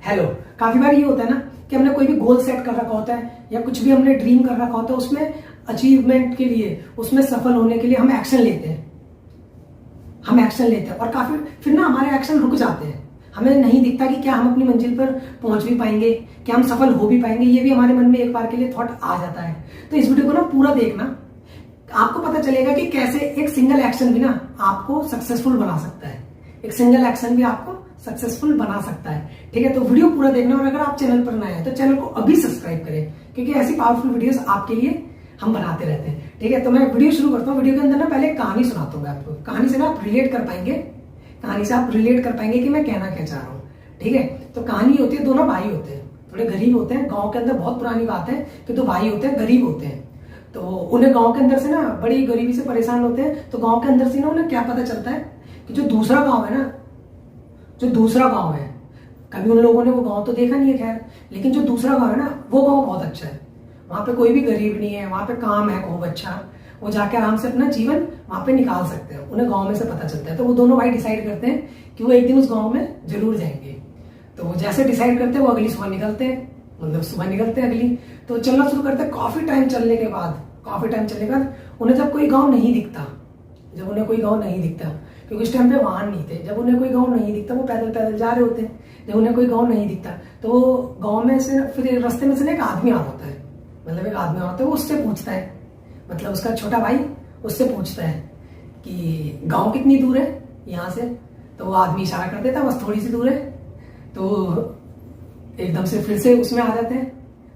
Hello. काफी बार ये होता है ना कि हमने कोई भी गोल सेट कर रखा होता है या कुछ भी हमने ड्रीम कर रखा होता है, उसमें अचीवमेंट के लिए, उसमें सफल होने के लिए हम एक्शन लेते हैं। और काफी फिर ना हमारे एक्शन रुक जाते हैं। हमें नहीं दिखता कि क्या हम अपनी मंजिल पर पहुंच भी पाएंगे, क्या हम सफल हो भी पाएंगे। ये भी हमारे मन में एक बार के लिए थॉट आ जाता है। तो इस वीडियो को ना पूरा देखना, आपको पता चलेगा कि कैसे एक सिंगल एक्शन भी ना आपको सक्सेसफुल बना सकता है। एक सिंगल एक्शन भी आपको सक्सेसफुल बना सकता है। ठीक है, तो वीडियो पूरा देखना। और अगर आप चैनल पर नए हैं तो चैनल को अभी सब्सक्राइब करें, क्योंकि ऐसी पावरफुल वीडियोस आपके लिए हम बनाते रहते हैं। ठीक है, तो मैं वीडियो शुरू करता हूँ। वीडियो के अंदर ना पहले एक कहानी सुनाता हूँ आपको। कहानी से ना आप रिलेट कर पाएंगे, कि मैं कहना क्या चाह रहा हूँ। ठीक है, तो कहानी होती है, दोनों भाई होते हैं, थोड़े गरीब होते हैं। गाँव के अंदर बहुत पुरानी बात है कि दो भाई होते हैं, गरीब होते हैं। तो उन्हें गांव के अंदर से ना बड़ी गरीबी से परेशान होते हैं। तो गांव के अंदर से ना उन्हें क्या पता चलता है कि जो दूसरा गांव है, कभी उन लोगों ने वो गांव तो देखा नहीं है खैर, लेकिन जो दूसरा गांव है ना, वो गांव बहुत अच्छा है। वहां पे कोई भी गरीब नहीं है, वहां पे काम है खूब अच्छा। वो जाके आराम से अपना जीवन वहां पे निकाल सकते हैं। उन्हें गाँव में से पता चलता है। तो वो दोनों भाई डिसाइड करते हैं कि वो एक दिन उस गाँव में जरूर जाएंगे। तो वो जैसे डिसाइड करते हैं, वो अगली सुबह निकलते हैं, अगली। तो चलना शुरू करते हैं। काफी टाइम चलने के बाद उन्हें जब कोई गांव नहीं दिखता, क्योंकि उस टाइम पे वाहन नहीं थे। जब उन्हें कोई गांव नहीं दिखता, वो पैदल पैदल जा रहे होते हैं। जब उन्हें कोई गांव नहीं दिखता तो गांव में से फिर रास्ते में से एक आदमी आ रहा होता है। वो उससे पूछता है, मतलब उसका छोटा भाई उससे पूछता है कि गांव कितनी दूर है यहाँ से। तो वो आदमी इशारा कर देता है, बस थोड़ी सी दूर है। तो एकदम से फिर से उसमें आ जाते हैं,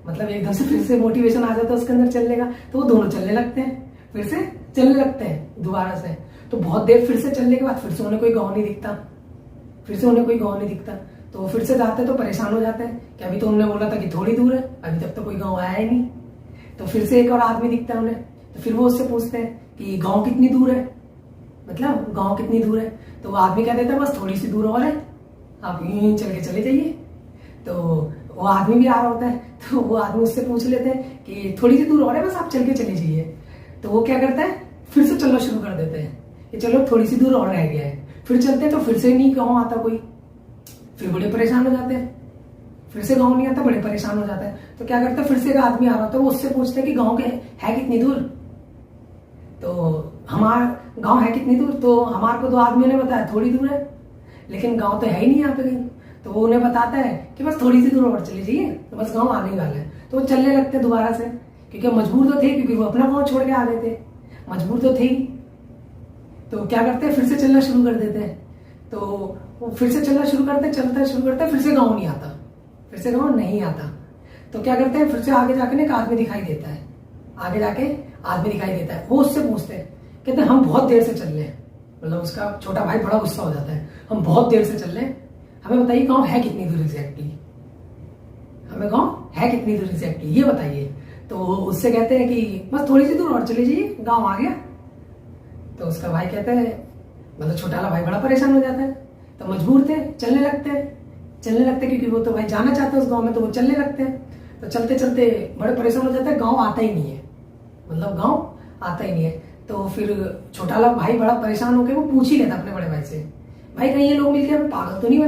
मतलब एकदम से फिर से मोटिवेशन आ जाता है उसके अंदर चलने का। तो वो दोनों चलने लगते हैं, फिर से चलने लगते हैं दोबारा से। तो बहुत देर फिर से चलने के बाद फिर से उन्हें कोई गाँव नहीं दिखता। तो फिर से जाते हैं तो परेशान हो जाते हैं कि अभी तो उन्होंने बोला था कि थोड़ी दूर है, अभी तक तो कोई गाँव आया ही नहीं। तो फिर से एक और आदमी दिखता है उन्हें। तो फिर वो उससे पूछते हैं कि गाँव कितनी दूर है। तो वो आदमी कह देता है, बस थोड़ी सी दूर और है, आप यूं चल के चले जाइए। तो वो आदमी भी आ रहा होता है। तो वो आदमी उससे पूछ लेते हैं कि थोड़ी सी दूर और है, बस आप चल के चले जाइए। तो वो क्या करता है, फिर से चलना शुरू कर देते हैं कि चलो थोड़ी सी दूर और रह गया है। फिर चलते हैं तो फिर से नहीं गाँव आता कोई। फिर बड़े परेशान हो जाते हैं, फिर से गाँव नहीं आता, बड़े परेशान हो जाता है। तो क्या करते हैं, फिर से एक आदमी आ रहा होता है। वो उससे पूछते हैं कि गाँव के है कितनी दूर। तो हमारा गाँव है कितनी दूर। तो हमारे को दो आदमियों ने बताया थोड़ी दूर है, लेकिन गाँव तो है ही नहीं यहाँ पे कहीं। तो वो उन्हें बताता है कि बस थोड़ी सी दूर और चले जाइए, तो बस गांव आने वाला है। तो वो चलने लगते हैं दोबारा से, क्योंकि मजबूर तो थे, क्योंकि वो अपना गांव छोड़ के आ गए थे, मजबूर तो थे ही। तो क्या करते हैं, फिर से चलना शुरू कर देते हैं। तो वो फिर से चलना शुरू करते, फिर से गाँव नहीं आता। तो क्या करते हैं, फिर से आगे जाके एक आदमी दिखाई देता है। वो उससे पूछते हैं, कहते हैं हम बहुत देर से चल रहे हैं। मतलब उसका छोटा भाई बड़ा गुस्सा हो जाता है, हम बहुत देर से चल रहे हैं, हमें बताइए गांव है कितनी दूर एग्जैक्टली, ये बताइए। तो उससे कहते हैं कि बस थोड़ी सी दूर और चले जाइए, गांव आ गया। तो उसका भाई कहता है, मतलब छोटा वाला भाई बड़ा परेशान हो जाता है। तो मजबूर थे, चलने लगते क्योंकि वो तो भाई जाना चाहते हैं उस गाँव में। तो वो चलने लगते हैं। तो चलते चलते बड़े परेशान हो जाते हैं, गाँव आता ही नहीं है। तो फिर छोटा वाला भाई बड़ा परेशान होकर वो पूछ ही लेता अपने बड़े भाई से, भाई कहीं ये लोग मिलके हमें पागल तो नहीं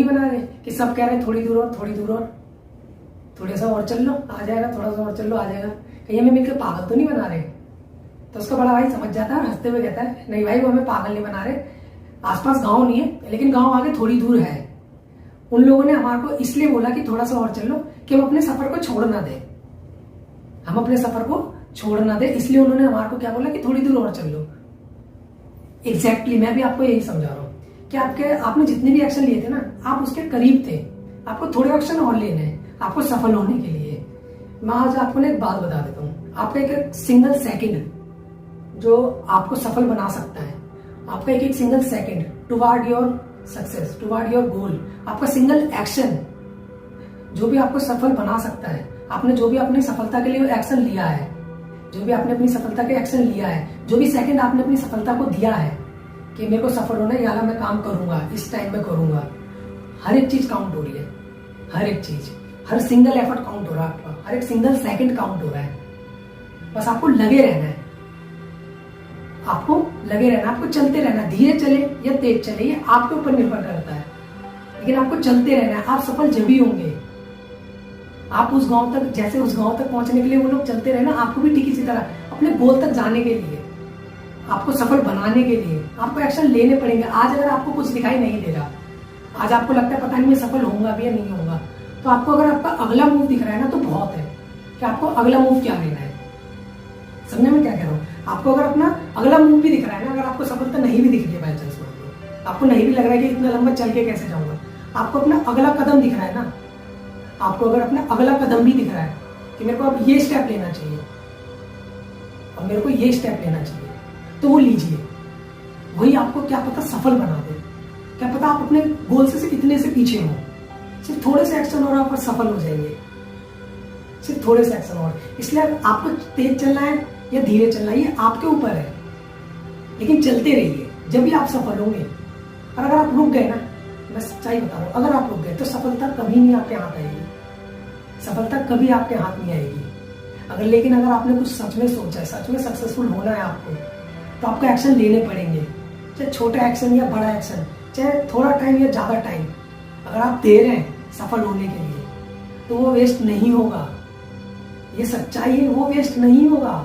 बना रहे, कि सब कह रहे हैं थोड़ी दूर और, थोड़ा सा और चल लो आ जाएगा, कहीं हमें मिलकर पागल तो नहीं बना रहे। तो उसका बड़ा भाई समझ जाता है, हंसते हुए कहता है, नहीं भाई वो हमें पागल नहीं बना रहे, आसपास गाँव नहीं है, लेकिन गाँव आगे थोड़ी दूर है। उन लोगों ने हमारे को इसलिए बोला कि थोड़ा सा और चल लो, कि हम अपने सफर को छोड़ ना दे, इसलिए उन्होंने हमारे को क्या बोला कि थोड़ी दूर और चल लो। एग्जैक्टली मैं भी आपको यही समझा रहा हूँ कि आपने जितने भी एक्शन लिए थे ना, आप उसके करीब थे, आपको थोड़े एक्शन और लेने हैं आपको सफल होने के लिए। मैं आज आपको एक बात बता देता हूँ, आपका एक सिंगल सेकंड जो आपको सफल बना सकता है, आपका एक single second toward your success, toward your goal, आपका सिंगल एक्शन जो भी आपको सफल बना सकता है। आपने जो भी अपनी सफलता के लिए एक्शन लिया है, जो भी सेकंड आपने अपनी सफलता को दिया है कि मेरे को सफल होना है, या मैं काम करूंगा, इस टाइम में करूंगा, हर एक चीज काउंट हो रही है, हर सिंगल एफर्ट काउंट हो रहा है आपका, हर एक सिंगल सेकंड काउंट हो रहा है। बस आपको लगे रहना है, आपको लगे रहना, आपको चलते रहना, धीरे चले या तेज चले ये आपके ऊपर निर्भर करता है, लेकिन आपको चलते रहना है। आप सफल जब ही होंगे, आप उस गांव तक, जैसे उस गांव तक पहुंचने के लिए वो लोग चलते रहे ना, आपको भी ठीक इसी तरह अपने गोल तक जाने के लिए, आपको सफल बनाने के लिए आपको एक्शन लेने पड़ेंगे। आज अगर आपको कुछ दिखाई नहीं दे रहा, आज आपको लगता है पता नहीं मैं सफल होऊंगा भी या नहीं होऊंगा, तो आपको अगर आपका अगला मूव दिख रहा है ना तो बहुत है कि आपको अगला मूव क्या लेना है। समझे मैं क्या कह रहा हूँ? आपको अगर अपना अगला मूव भी दिख रहा है ना, अगर आपको सफलता नहीं भी दिख रही है बाई चांस, आपको नहीं भी लग रहा है कि इतना लंबा चल के कैसे जाऊंगा, आपको अपना अगला कदम दिख रहा है ना, आपको अगर अपना अगला कदम भी दिख रहा है कि मेरे को अब ये स्टेप लेना चाहिए, अब मेरे को ये स्टेप लेना चाहिए, तो वो लीजिए। वही आपको क्या पता सफल बना दे, क्या पता आप अपने गोल से इतने से पीछे हो, सिर्फ थोड़े से एक्शन और आप सफल हो जाएंगे, सिर्फ थोड़े से एक्शन और। इसलिए आपको तेज चलना है या धीरे चलना है ये आपके ऊपर है, लेकिन चलते रहिए, जब भी आप सफल होंगे। और अगर आप रुक गए ना, मैं सच्चाई बता रहा हूं, अगर आप रुक गए तो सफलता कभी नहीं आपके हाथ आएगी, सफलता कभी आपके हाथ नहीं आएगी। लेकिन अगर आपने कुछ सच में सोचा है, सच में सक्सेसफुल होना है आपको, तो आपको एक्शन लेने पड़ेंगे, चाहे छोटा एक्शन या बड़ा एक्शन, चाहे थोड़ा टाइम या ज्यादा टाइम। अगर आप दे रहे हैं सफल होने के लिए तो वो वेस्ट नहीं होगा, ये सच्चाई है, वो वेस्ट नहीं होगा।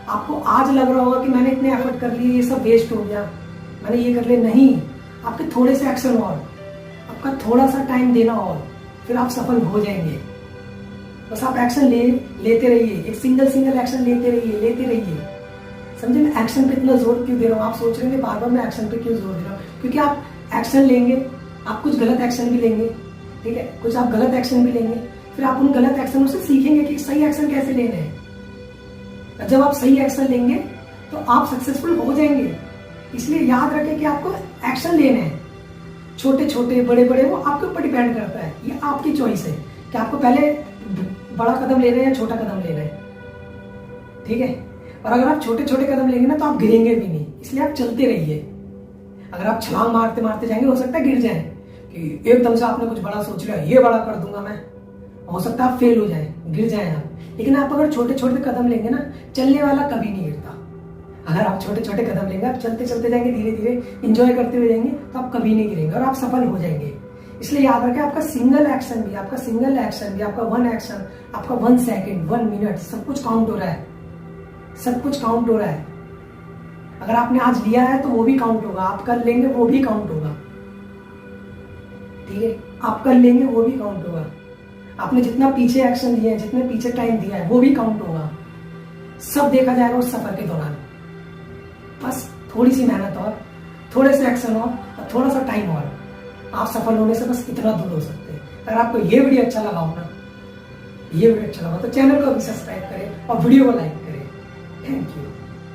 आपको आज लग रहा होगा कि मैंने इतने एफर्ट कर लिए, ये सब वेस्ट हो गया, मैंने ये कर लिया, नहीं। आपके थोड़े से एक्शन और, आपका थोड़ा सा टाइम देना और, फिर आप सफल हो जाएंगे। बस आप एक्शन लेते रहिए, एक सिंगल एक्शन लेते रहिए। समझे मैं एक्शन पे इतना जोर क्यों दे रहा हूँ? आप सोच रहे हैं बार बार मैं एक्शन पे क्यों जोर दे रहा हूँ? क्योंकि आप एक्शन लेंगे, आप कुछ गलत एक्शन भी लेंगे, ठीक है, कुछ आप गलत एक्शन भी लेंगे, फिर आप उन गलत एक्शनों से सीखेंगे कि सही एक्शन कैसे लेने हैं। जब आप सही एक्शन लेंगे तो आप सक्सेसफुल हो जाएंगे। इसलिए याद रखें कि आपको एक्शन लेने हैं, छोटे छोटे बड़े बड़े, वो आपके ऊपर डिपेंड करता है, ये आपकी चॉइस है कि आपको पहले बड़ा कदम लेना है या छोटा कदम लेना है, ठीक है। और अगर आप छोटे छोटे कदम लेंगे ना तो आप गिरेंगे भी नहीं, इसलिए आप चलते रहिए। अगर आप छलांग मारते मारते जाएंगे, हो सकता है गिर जाए, कि एकदम से आपने कुछ बड़ा सोच लिया, ये बड़ा कर दूंगा मैं, हो सकता है आप फेल हो जाए, गिर जाए आप। लेकिन आप अगर छोटे छोटे कदम लेंगे ना, चलने वाला कभी नहीं गिरता। अगर आप छोटे छोटे कदम लेंगे, आप चलते चलते जाएंगे, धीरे धीरे इंजॉय करते हुए जाएंगे, तो आप कभी नहीं गिरेंगे और आप सफल हो जाएंगे। इसलिए याद रखें, आपका सिंगल एक्शन भी, आपका वन एक्शन, आपका 1 सेकेंड, 1 मिनट, सब कुछ काउंट हो रहा है, सब कुछ काउंट हो रहा है। अगर आपने आज लिया है तो वो भी काउंट होगा, आप कर लेंगे वो भी काउंट होगा, ठीक है, आप कर लेंगे वो भी काउंट होगा। आपने जितना पीछे एक्शन लिया है, जितने पीछे टाइम दिया है, वो भी काउंट होगा। सब देखा जाएगा उस सफर के दौरान। बस थोड़ी सी मेहनत और, थोड़े से एक्शन और थोड़ा सा टाइम और, आप सफल होने से बस इतना दूर हो सकते हैं। अगर आपको ये वीडियो अच्छा लगा हो ना, ये वीडियो अच्छा लगा तो चैनल को भी सब्सक्राइब करें और वीडियो को लाइक करें। Thank you.